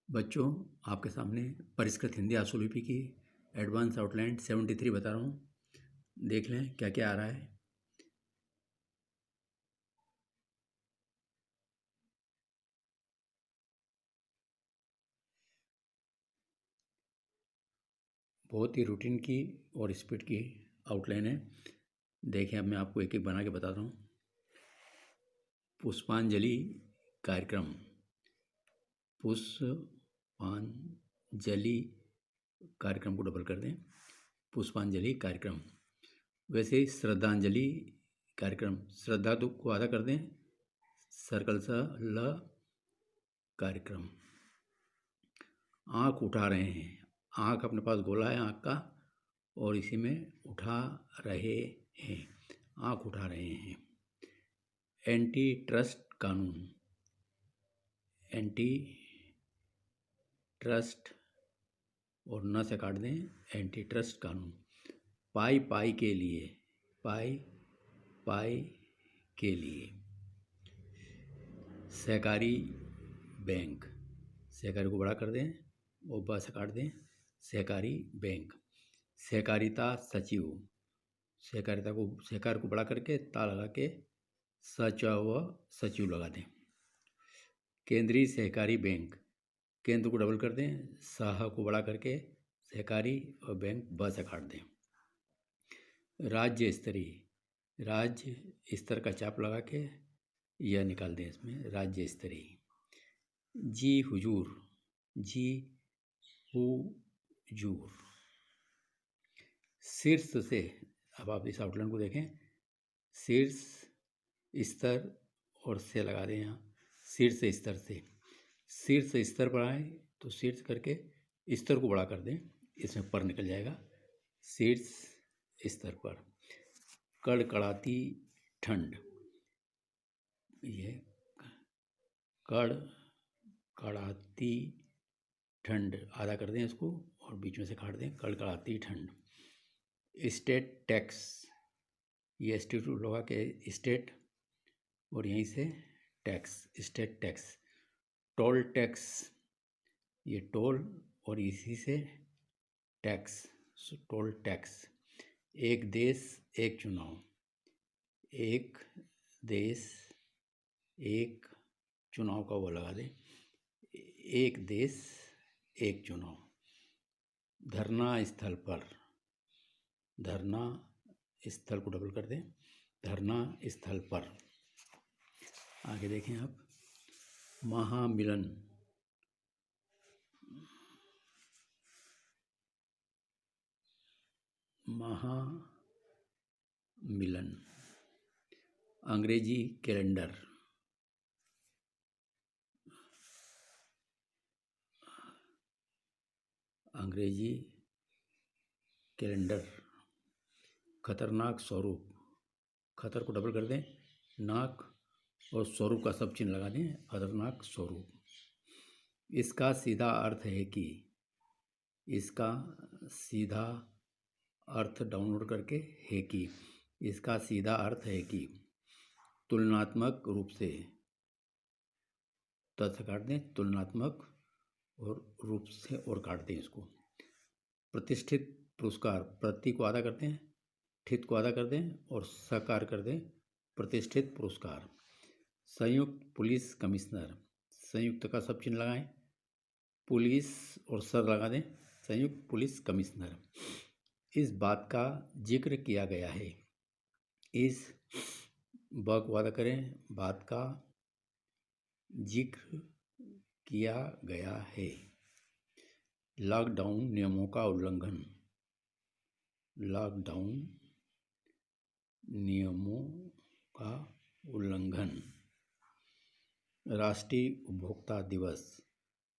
बच्चों, आपके सामने परिष्कृत हिंदी आशुलिपि की एडवांस आउटलाइन 73 बता रहा हूँ। देख लें क्या क्या आ रहा है। बहुत ही रूटीन की और स्पीड की आउटलाइन है। देखें, अब मैं आपको एक एक बना के बताता हूँ। पुष्पांजलि कार्यक्रम, पुष्पांजलि कार्यक्रम को डबल कर दें, पुष्पांजलि कार्यक्रम। वैसे ही श्रद्धांजलि कार्यक्रम, श्रद्धा को आधा कर दें, सर्कल सा ल कार्यक्रम। आँख उठा रहे हैं, आँख अपने पास गोला है आँख का, और इसी में उठा रहे हैं, आँख उठा रहे हैं। एंटी ट्रस्ट कानून, एंटी ट्रस्ट और न से काट दें, एंटी ट्रस्ट कानून। पाई पाई के लिए, पाई पाई के लिए। सहकारी बैंक, सहकारी को बड़ा कर दें और ब से काट दें, सहकारी बैंक। सहकारिता सचिव, सहकारिता को, सहकार को बड़ा करके ता लगा के सचिव लगा दें। केंद्रीय सहकारी बैंक, केंद्र को डबल कर दें, सह को बड़ा करके सहकारी और बैंक ब से काट दें। राज्य स्तरीय, राज्य स्तर का चाप लगा के यह निकाल दें इसमें, राज्य स्तरीय। जी हुजूर, जी हुजूर। शीर्ष से, अब आप इस आउटलाइन को देखें, शीर्ष स्तर और से लगा दें यहाँ, शीर्ष स्तर से। शीर्ष स्तर पर आए तो शीर्ष करके स्तर को बड़ा कर दें, इसमें पर निकल जाएगा। शीर्ष स्तर पर। कड़कड़ाती ठंड, ये कड़कड़ाती ठंड आधा कर दें इसको और बीच में से काट दें, कड़कड़ाती ठंड। स्टेट टैक्स, ये स्टेट लगा के स्टेट और यहीं से tax, state tax. Toll tax, ये टोल और इसी से टैक्स, टोल टैक्स। एक देश एक चुनाव, एक देश एक चुनाव का वो लगा दें, एक देश एक चुनाव। धरना स्थल पर, धरना स्थल को डबल कर दें, धरना स्थल पर। आगे देखें आप, महामिलन, महामिलन। अंग्रेजी कैलेंडर, अंग्रेजी कैलेंडर। खतरनाक स्वरूप, खतर को डबल कर दें, नाक और स्वरूप का सब चिन्ह लगा दें, खतरनाक स्वरूप। इसका सीधा अर्थ है कि, इसका सीधा अर्थ डाउनलोड करके है कि, इसका सीधा अर्थ है कि तुलनात्मक रूप से, तथा काट दें, तुलनात्मक और रूप से और काट दें इसको। प्रतिष्ठित पुरस्कार, प्रति को आधा करते हैं, ठित को आधा कर दें और सकार कर दें, प्रतिष्ठित पुरस्कार। संयुक्त पुलिस कमिश्नर, संयुक्त का सब चिन्ह लगाएं, पुलिस और सर लगा दें, संयुक्त पुलिस कमिश्नर। इस बात का जिक्र किया गया है, इस ब को आधा करें, बात का जिक्र किया गया है। लॉकडाउन नियमों का उल्लंघन, लॉकडाउन नियमों का उल्लंघन। राष्ट्रीय उपभोक्ता दिवस,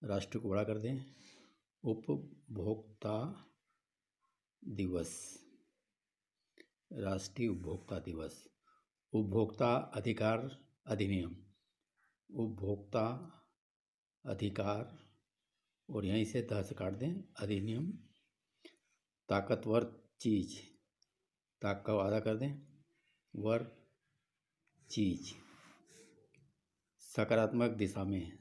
राष्ट्र को बड़ा कर दें, उपभोक्ता दिवस, राष्ट्रीय उपभोक्ता दिवस। उपभोक्ता अधिकार अधिनियम, उपभोक्ता अधिकार और यहीं से तह से काट दें, अधिनियम। ताकतवर चीज, ताक का आधा कर दें, वर चीज। सकारात्मक दिशा में,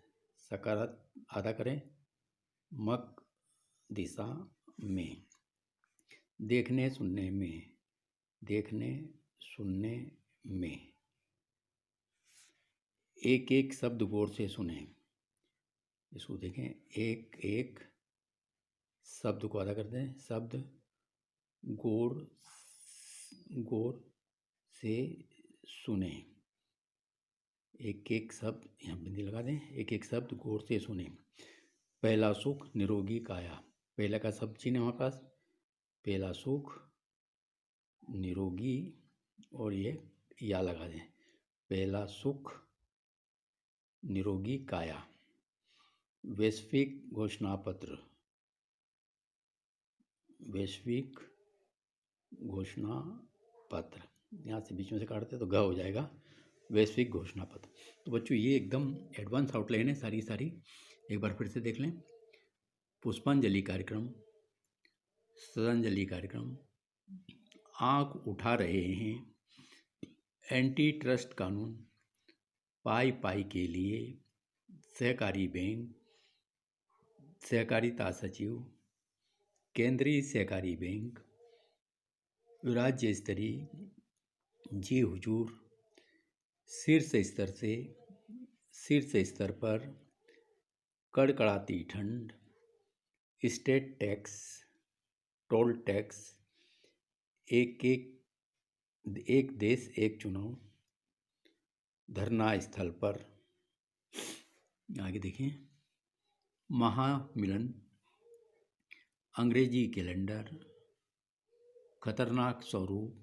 आधा करें, मक दिशा में, देखने सुनने में, देखने सुनने में, एक एक शब्द गौर से सुने। इसको देखें, एक एक शब्द को आधा कर दें, शब्द गौर से सुने। एक एक शब्द, यहाँ बिंदी लगा दें, एक एक शब्द गौर से सुने। पहला सुख निरोगी काया, पहला का शब्द चिन्ह हमारे पास, पहला सुख निरोगी, और ये या लगा दें, पहला सुख निरोगी काया। वैश्विक घोषणा पत्र, वैश्विक घोषणा पत्र, यहाँ से बीच में से काटते तो ग हो जाएगा, वैश्विक घोषणा पत्र। तो बच्चों ये एकदम एडवांस आउटलाइन है सारी, एक बार फिर से देख लें। पुष्पांजलि कार्यक्रम, श्रद्धांजलि कार्यक्रम, आंख उठा रहे हैं, एंटी ट्रस्ट कानून, पाई के लिए, सहकारी बैंक, सहकारिता सचिव, केंद्रीय सहकारी बैंक, राज्य स्तरीय, जी हुजूर, शीर्ष स्तर पर, कड़कड़ाती ठंड, स्टेट टैक्स, टोल टैक्स, एक देश एक चुनाव, धरना स्थल पर, आगे देखें, महामिलन, अंग्रेजी कैलेंडर, खतरनाक स्वरूप।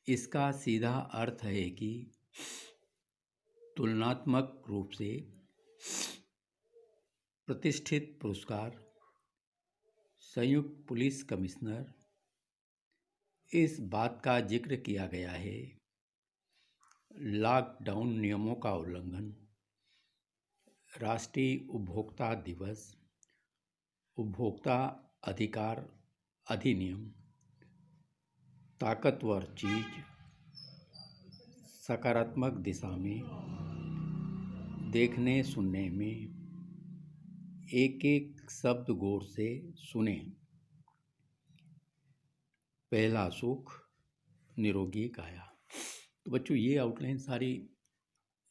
इसका सीधा अर्थ है कि तुलनात्मक रूप से प्रतिष्ठित पुरस्कार, संयुक्त पुलिस कमिश्नर। इस बात का जिक्र किया गया है, लॉकडाउन नियमों का उल्लंघन, राष्ट्रीय उपभोक्ता दिवस, उपभोक्ता अधिकार अधिनियम, ताकतवर चीज, सकारात्मक दिशा में, देखने सुनने में, एक एक शब्द गौर से सुने, पहला सुख निरोगी काया। तो बच्चों ये आउटलाइन सारी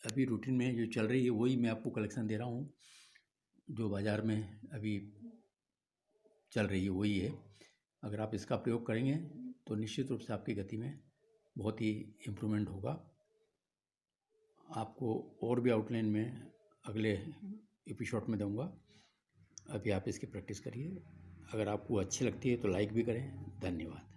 अभी रूटीन में जो चल रही है वही मैं आपको कलेक्शन दे रहा हूँ, जो बाज़ार में अभी चल रही है वही है। अगर आप इसका प्रयोग करेंगे तो निश्चित रूप से आपकी गति में बहुत ही इम्प्रूवमेंट होगा। आपको और भी आउटलाइन में अगले एपिसोड में दूंगा, अभी आप इसकी प्रैक्टिस करिए। अगर आपको अच्छी लगती है तो लाइक भी करें। धन्यवाद।